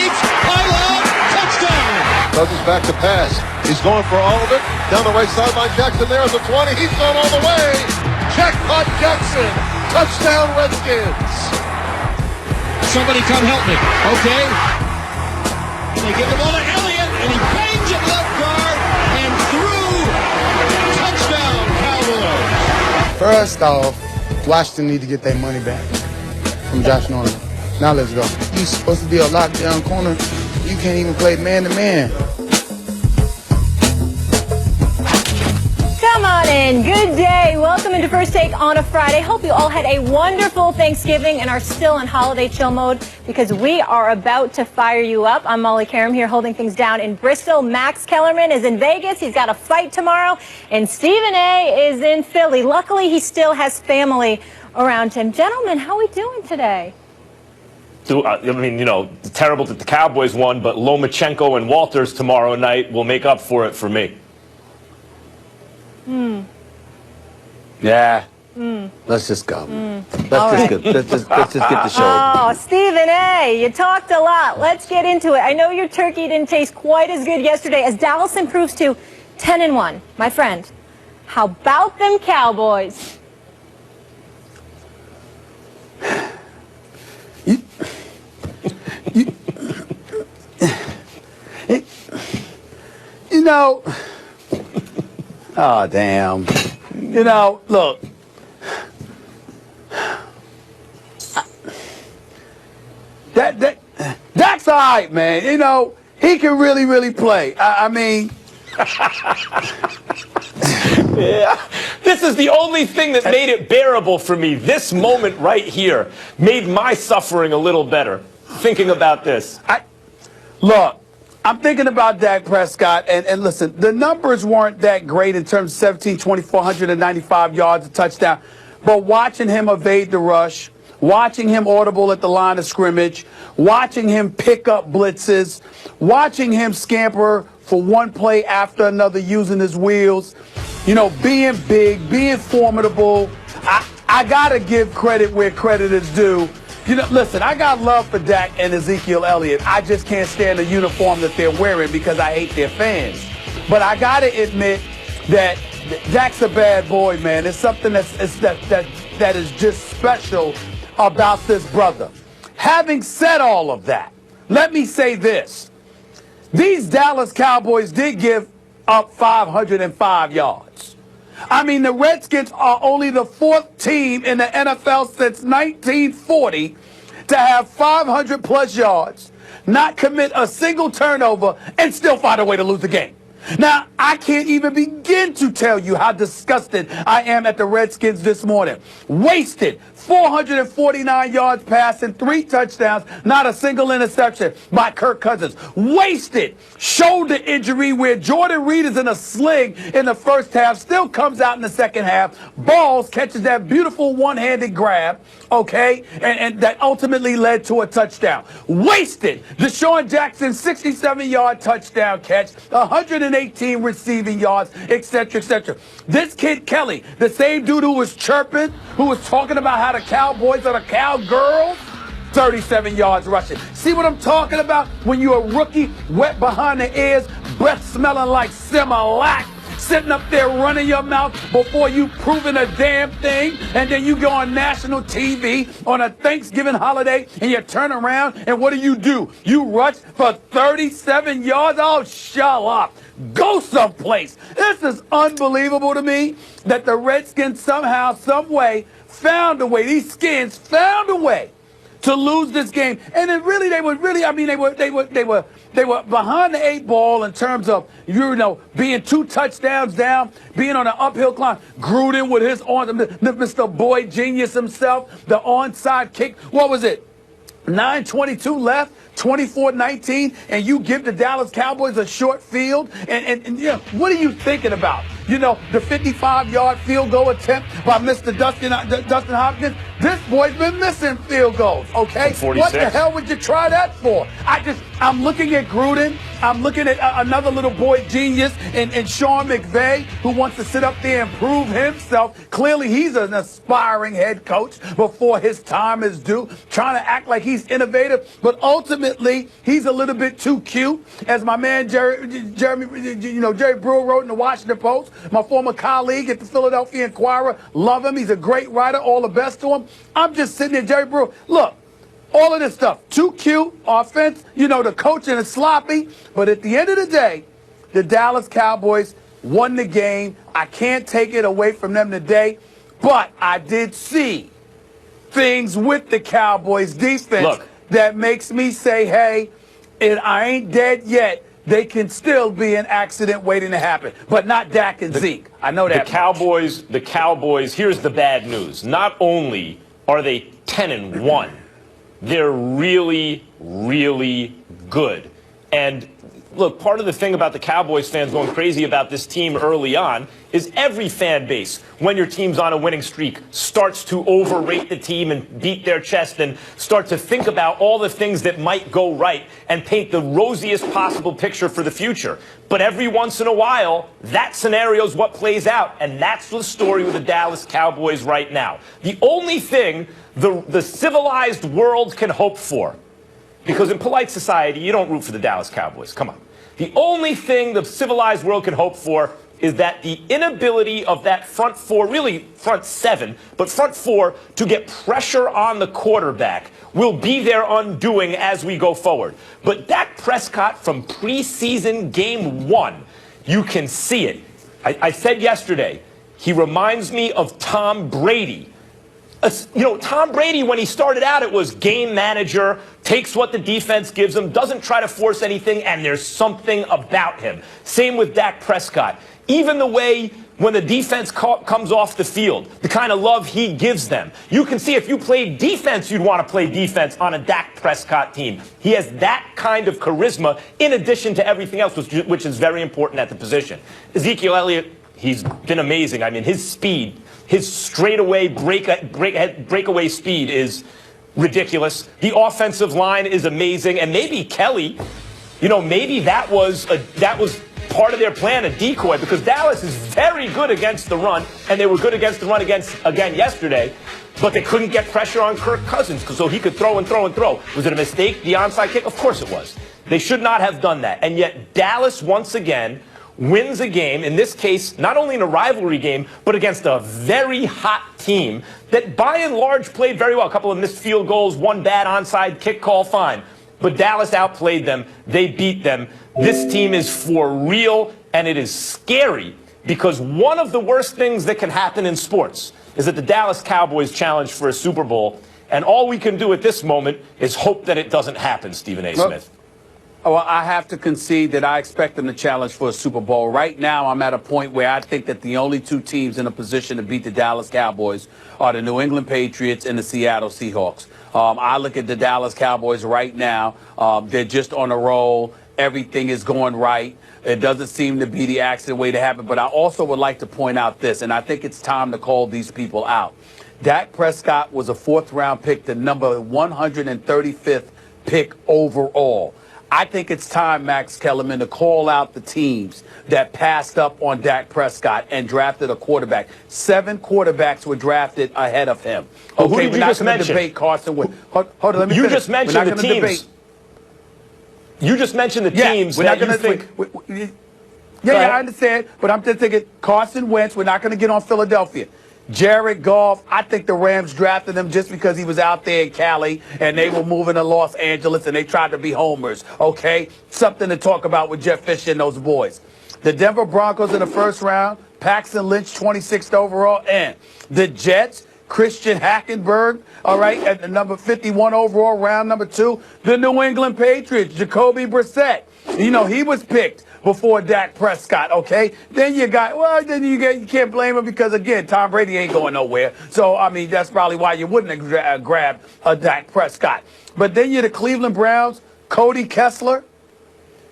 leaps, pylon, touchdown. Cousins back to pass. He's going for all of it. Down the right sideline, Jackson there at the 20. He's going all the way. Jackpot Jackson. Touchdown Redskins. Somebody come help me. Okay. They give the ball to Elliott, and he bangs it left guard and through. Touchdown Cowboys. First off, Washington need to get their money back from Josh Norman. Now let's go. He's supposed to be a lockdown corner. You can't even play man-to-man. Come on in. Good day. Welcome into First Take on a Friday. Hope you all had a wonderful Thanksgiving and are still in holiday chill mode because we are about to fire you up. I'm Molly Karam here holding things down in Bristol. Max Kellerman is in Vegas. He's got a fight tomorrow. And Stephen A. is in Philly. Luckily, he still has family around him. Gentlemen, how are we doing today? I mean, you know, terrible that the Cowboys won, but Lomachenko and Walters tomorrow night will make up for it for me. Yeah. Let's just go. Let's just get the show. Oh, Stephen A., you talked a lot. Let's get into it. I know your turkey didn't taste quite as good yesterday as Dallas improves to 10-1. My friend, how about them Cowboys? You know, oh, damn. You know, look. That's all right, man. You know, he can really play. I mean. Yeah. This is the only thing that made it bearable for me. This moment right here made my suffering a little better. Thinking about this. Look, I'm thinking about Dak Prescott, and listen, the numbers weren't that great in terms of 17, 2,495 yards, a touchdown. But watching him evade the rush, watching him audible at the line of scrimmage, watching him pick up blitzes, watching him scamper for one play after another using his wheels, you know, being big, being formidable. I got to give credit where credit is due. You know, listen, I got love for Dak and Ezekiel Elliott. I just can't stand the uniform that they're wearing because I hate their fans. But I got to admit that Dak's a bad boy, man. It's something that is just special about this brother. Having said all of that, let me say this. These Dallas Cowboys did give up 505 yards. I mean, the Redskins are only the fourth team in the NFL since 1940 to have 500-plus yards, not commit a single turnover, and still find a way to lose the game. Now, I can't even begin to tell you how disgusted I am at the Redskins this morning. Wasted 449 yards passing, 3 touchdowns, not a single interception by Kirk Cousins. Wasted shoulder injury where Jordan Reed is in a sling in the first half, still comes out in the second half. Balls catches that beautiful one-handed grab, okay, and that ultimately led to a touchdown. Wasted Deshaun Jackson's 67-yard touchdown catch, 118 receiving yards, etc., etc. This kid Kelly, the same dude who was chirping, who was talking about how the Cowboys are the cowgirls, 37 yards rushing. See what I'm talking about? When you're a rookie, wet behind the ears, breath smelling like Similac, sitting up there running your mouth before you proving a damn thing, and then you go on national TV on a Thanksgiving holiday, and you turn around, and what do? You rush for 37 yards? Oh, shut up. Go someplace. This is unbelievable to me that the Redskins somehow, some way, found a way. These skins found a way to lose this game, and then really they were behind the 8 ball in terms of, you know, being 2 touchdowns down, being on an uphill climb. Gruden with his Mr. Boyd Genius himself, the onside kick. What was it? 9:22 left, 24-19, and you give the Dallas Cowboys a short field, and you know, what are you thinking about? You know, the 55-yard field goal attempt by Mr. Dustin Hopkins. This boy's been missing field goals, okay? What the hell would you try that for? I'm looking at Gruden. I'm looking at another little boy genius in Sean McVay, who wants to sit up there and prove himself. Clearly, he's an aspiring head coach before his time is due, trying to act like he's innovative, but ultimately, he's a little bit too cute. As my man Jerry Brewer wrote in the Washington Post, my former colleague at the Philadelphia Inquirer, love him. He's a great writer. All the best to him. I'm just sitting there, Jerry Brewer. Look, all of this stuff, too cute, offense, the coaching is sloppy. But at the end of the day, the Dallas Cowboys won the game. I can't take it away from them today. But I did see things with the Cowboys defense that makes me say, hey, I ain't dead yet. They can still be an accident waiting to happen, but not Dak and Zeke. I know that. The Cowboys, here's the bad news. Not only are they 10-1, they're really, really good. And look, part of the thing about the Cowboys fans going crazy about this team early on is every fan base, when your team's on a winning streak, starts to overrate the team and beat their chest and start to think about all the things that might go right and paint the rosiest possible picture for the future. But every once in a while, that scenario's what plays out, and that's the story with the Dallas Cowboys right now. The only thing the civilized world can hope for, because in polite society, you don't root for the Dallas Cowboys. Come on. The only thing the civilized world can hope for is that the inability of that front four, really front seven, but front four, to get pressure on the quarterback will be their undoing as we go forward. But Dak Prescott from preseason game one, you can see it. I said yesterday, he reminds me of Tom Brady. Tom Brady, when he started out, it was game manager, takes what the defense gives him, doesn't try to force anything, and there's something about him. Same with Dak Prescott. Even the way when the defense comes off the field, the kind of love he gives them. You can see if you played defense, you'd want to play defense on a Dak Prescott team. He has that kind of charisma in addition to everything else, which is very important at the position. Ezekiel Elliott, he's been amazing. I mean, his speed, his straightaway breakaway speed is ridiculous. The offensive line is amazing. And maybe Kelly, maybe that was part of their plan, a decoy, because Dallas is very good against the run, and they were good against the run again yesterday, but they couldn't get pressure on Kirk Cousins so he could throw and throw and throw. Was it a mistake, the onside kick? Of course it was. They should not have done that. And yet Dallas, once again, wins a game, in this case, not only in a rivalry game, but against a very hot team that by and large played very well. A couple of missed field goals, one bad onside kick call, fine. But Dallas outplayed them. They beat them. This team is for real, and it is scary because one of the worst things that can happen in sports is that the Dallas Cowboys challenge for a Super Bowl, and all we can do at this moment is hope that it doesn't happen, Stephen A. Smith. Well, I have to concede that I expect them to challenge for a Super Bowl. Right now, I'm at a point where I think that the only two teams in a position to beat the Dallas Cowboys are the New England Patriots and the Seattle Seahawks. I look at the Dallas Cowboys right now. They're just on a roll. Everything is going right. It doesn't seem to be the accident way to happen. But I also would like to point out this, and I think it's time to call these people out. Dak Prescott was a fourth-round pick, the number 135th pick overall. I think it's time, Max Kellerman, to call out the teams that passed up on Dak Prescott and drafted a quarterback. 7 quarterbacks were drafted ahead of him. Okay, who did you just mention? Debate Carson Wentz. Hold on, let me You finish. just mentioned the teams. Debate. You just mentioned the teams that you think. Yeah, I understand, but I'm just thinking Carson Wentz. We're not going to get on Philadelphia. Jared Goff, I think the Rams drafted him just because he was out there in Cali and they were moving to Los Angeles and they tried to be homers, okay? Something to talk about with Jeff Fisher and those boys. The Denver Broncos in the first round, Paxton Lynch 26th overall, and the Jets, Christian Hackenberg, all right, at the number 51 overall, round number 2. The New England Patriots, Jacoby Brissett, he was picked before Dak Prescott, okay? Then you can't blame him because, again, Tom Brady ain't going nowhere. So, I mean, that's probably why you wouldn't grab a Dak Prescott. But then you're the Cleveland Browns, Cody Kessler.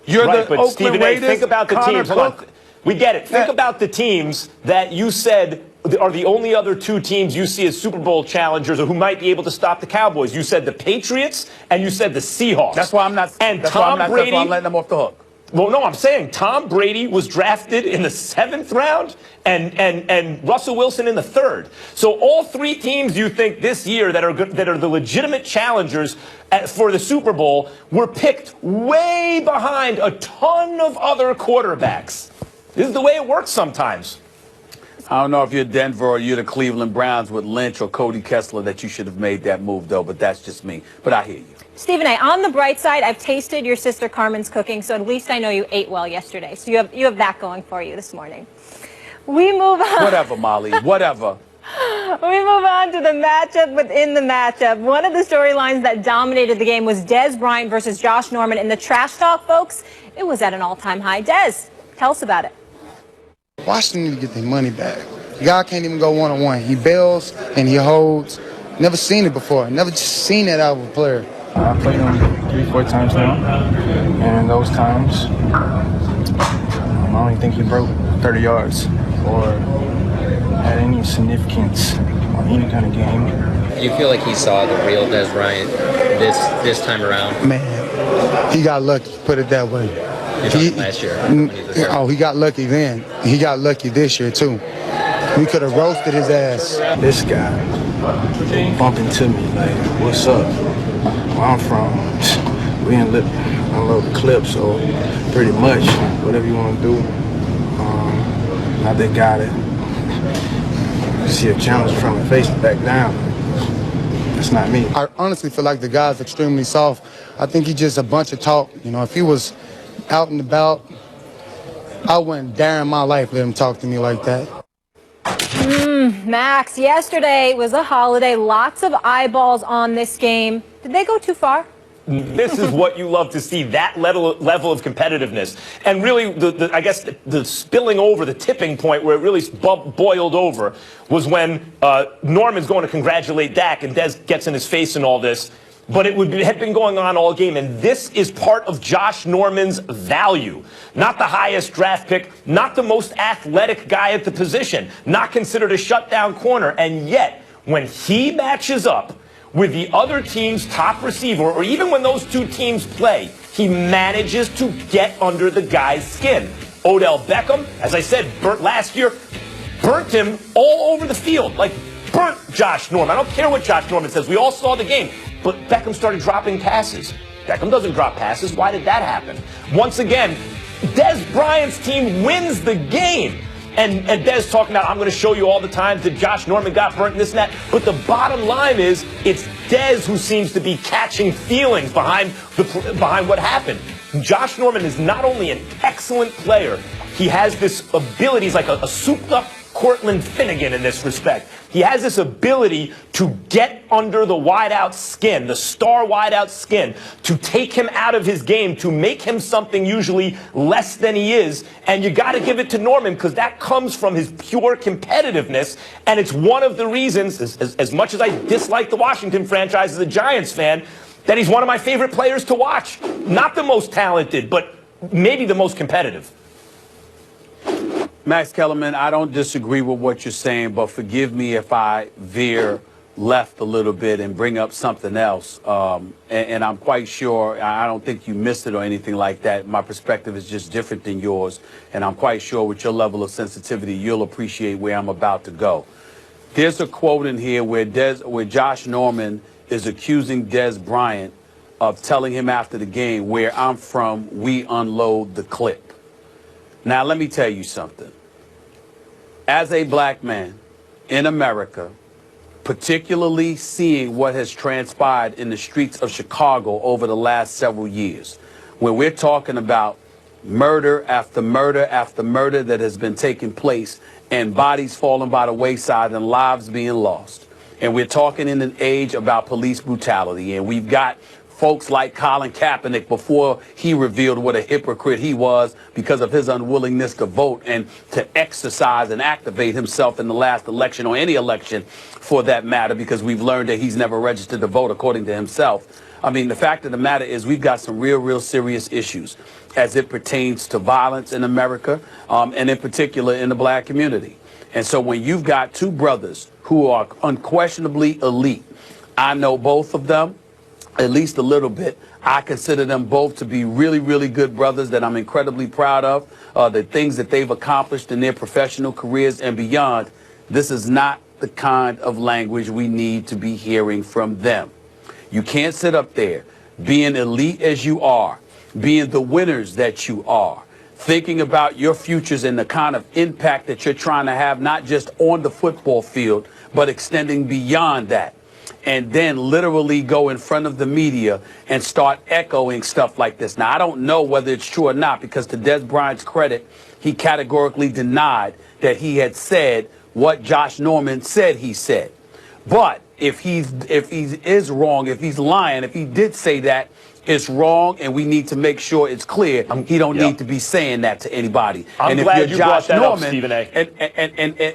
You're the Oakland Stephen Raiders, A., think about the Connor teams. Hold on. We get it. Think about the teams that you said are the only other two teams you see as Super Bowl challengers or who might be able to stop the Cowboys. You said the Patriots and you said the Seahawks. That's why I'm not. And that's Tom why I'm Brady. That's why I'm letting them off the hook. Well, no, I'm saying Tom Brady was drafted in the 7th round and Russell Wilson in the 3rd. So all three teams you think this year that are the legitimate challengers for the Super Bowl were picked way behind a ton of other quarterbacks. This is the way it works sometimes. I don't know if you're Denver or you're the Cleveland Browns with Lynch or Cody Kessler that you should have made that move, though, but that's just me. But I hear you. Stephen A., on the bright side, I've tasted your sister Carmen's cooking, so at least I know you ate well yesterday. So you have that going for you this morning. We move on. Whatever, Molly, whatever. We move on to the matchup within the matchup. One of the storylines that dominated the game was Dez Bryant versus Josh Norman. In the trash talk, folks, it was at an all-time high. Dez, tell us about it. Washington need to get their money back. The guy can't even go one-on-one. He bails and he holds. Never seen it before. Never just seen that out of a player. I played him 3-4 times now, and those times, I don't even think he broke 30 yards or had any significance on any kind of game. Do you feel like he saw the real Dez Bryant this time around? Man, he got lucky, put it that way. Last year. He got lucky then. He got lucky this year, too. We could have roasted his ass. This guy bumped into me like, what's up? Where I'm from, we unload the clip, so pretty much whatever you want to do, not that guy that you see a challenge from and face back down. That's not me. I honestly feel like the guy's extremely soft. I think he's just a bunch of talk. You know, if he was out and about, I wouldn't dare in my life let him talk to me like that. Max, yesterday was a holiday. Lots of eyeballs on this game. Did they go too far? This is what you love to see, that level of competitiveness. And really, I guess the spilling over, the tipping point where it really boiled over was when Norman's going to congratulate Dak and Dez gets in his face and all this. But it had been going on all game, and this is part of Josh Norman's value. Not the highest draft pick, not the most athletic guy at the position, not considered a shutdown corner, and yet, when he matches up with the other team's top receiver, or even when those two teams play, he manages to get under the guy's skin. Odell Beckham, as I said, last year, burnt him all over the field, like burnt Josh Norman. I don't care what Josh Norman says. We all saw the game. But Beckham started dropping passes. Beckham doesn't drop passes. Why did that happen? Once again, Dez Bryant's team wins the game. And Dez talking about, I'm going to show you all the times that Josh Norman got burnt and this and that. But the bottom line is, it's Dez who seems to be catching feelings behind what happened. Josh Norman is not only an excellent player, he has this ability. He's like a souped-up Cortland Finnegan in this respect. He has this ability to get under the wideout skin, the star wideout skin, to take him out of his game, to make him something usually less than he is. And you got to give it to Norman because that comes from his pure competitiveness. And it's one of the reasons, as much as I dislike the Washington franchise as a Giants fan, that he's one of my favorite players to watch. Not the most talented, but maybe the most competitive. Max Kellerman, I don't disagree with what you're saying, but forgive me if I veer left a little bit and bring up something else. And I'm quite sure, I don't think you missed it or anything like that. My perspective is just different than yours. And I'm quite sure with your level of sensitivity, you'll appreciate where I'm about to go. There's a quote in here where Josh Norman is accusing Dez Bryant of telling him after the game, where I'm from, we unload the clip. Now, let me tell you something. As a black man in America, particularly seeing what has transpired in the streets of Chicago over the last several years, when we're talking about murder after murder after murder that has been taking place and bodies falling by the wayside and lives being lost. And we're talking in an age about police brutality, and we've got folks like Colin Kaepernick before he revealed what a hypocrite he was because of his unwillingness to vote and to exercise and activate himself in the last election, or any election for that matter, because we've learned that he's never registered to vote according to himself. I mean, the fact of the matter is we've got some real serious issues as it pertains to violence in America, and in particular in the black community. And so when you've got two brothers who are unquestionably elite, I know both of them, at least a little bit. I consider them both to be really good brothers that I'm incredibly proud of, the things that they've accomplished in their professional careers and beyond. This is not the kind of language we need to be hearing from them. You can't sit up there being elite as you are, being the winners that you are, thinking about your futures and the kind of impact that you're trying to have, not just on the football field, but extending beyond that. And then literally go in front of the media and start echoing stuff like this. Now, I don't know whether it's true or not, because to Des Bryant's credit, he categorically denied that he had said what Josh Norman said he said. But if he is wrong, if he's lying, if he did say that, it's wrong, and we need to make sure it's clear. He don't need to be saying that to anybody. I'm glad you brought that up, Stephen A.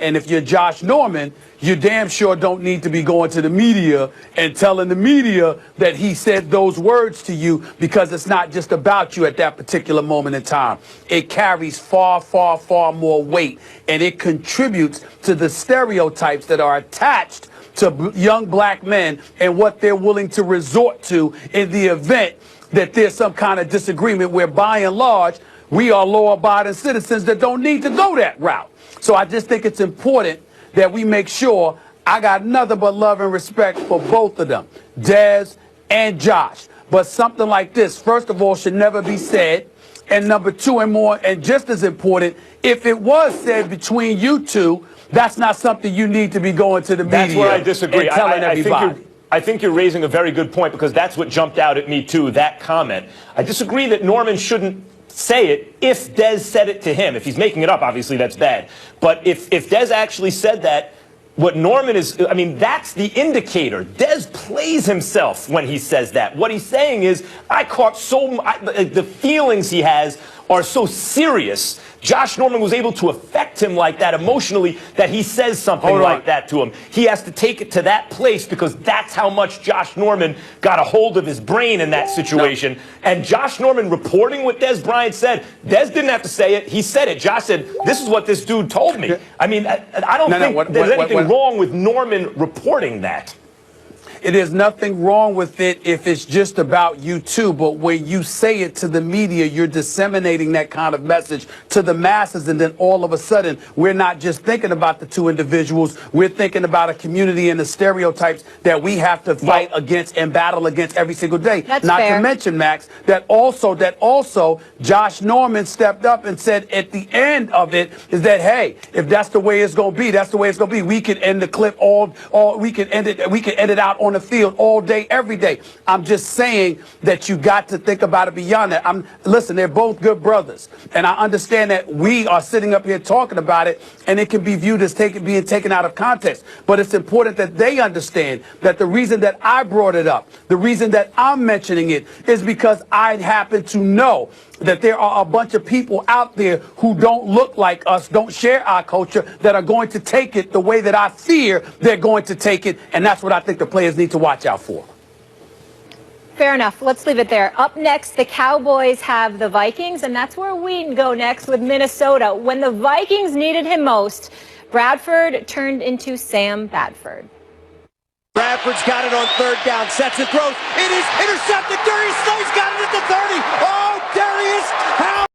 And if you're Josh Norman, you damn sure don't need to be going to the media and telling the media that he said those words to you, because it's not just about you at that particular moment in time. It carries far more weight, and it contributes to the stereotypes that are attached to young black men and what they're willing to resort to in the event that there's some kind of disagreement, where by and large we are law-abiding citizens that don't need to go that route. So I just think it's important that we make sure. I got nothing but love and respect for both of them, Des and Josh. But something like this, first of all, should never be said. And number two, and more, and just as important, if it was said between you two, that's not something you need to be going to the media. That's where I disagree. And telling everybody. I think you're raising a very good point, because that's what jumped out at me too, that comment. I disagree that Norman shouldn't say it if Des said it to him. If he's making it up, obviously that's bad. But if Des actually said that, what Norman is, I mean, that's the indicator. Des plays himself when he says that. What he's saying is, the feelings he has are so serious. Josh Norman was able to affect him like that emotionally, that he says something like that to him. He has to take it to that place, because that's how much Josh Norman got a hold of his brain in that situation. And Josh Norman reporting what Des Bryant said, Des didn't have to say it. He said it. Josh said, this is what this dude told me. I mean, I don't think there's anything wrong with Norman reporting that. It is nothing wrong with it if it's just about you two, but when you say it to the media, you're disseminating that kind of message to the masses, and then all of a sudden, we're not just thinking about the two individuals, we're thinking about a community and the stereotypes that we have to fight against and battle against every single day. That's not fair. to mention, Max, that also Josh Norman stepped up and said at the end of it is that, hey, if that's the way it's going to be, that's the way it's going to be. We could end the clip we could end it out on the field all day, every day. I'm just saying that you got to think about it beyond that. Listen, they're both good brothers, and I understand that we are sitting up here talking about it, and it can be viewed as being taken out of context. But it's important that they understand that the reason that I brought it up, the reason that I'm mentioning it, is because I happen to know that there are a bunch of people out there who don't look like us, don't share our culture, that are going to take it the way that I fear they're going to take it, and that's what I think the players need to watch out for. Fair enough. Let's leave it there. Up next, the Cowboys have the Vikings, and that's where we go next with Minnesota. When the Vikings needed him most, Bradford turned into Sam Bradford. Bradford's got it on third down, sets and throws. It is intercepted. Darius Slay's got it at the 30. Oh, Darius, how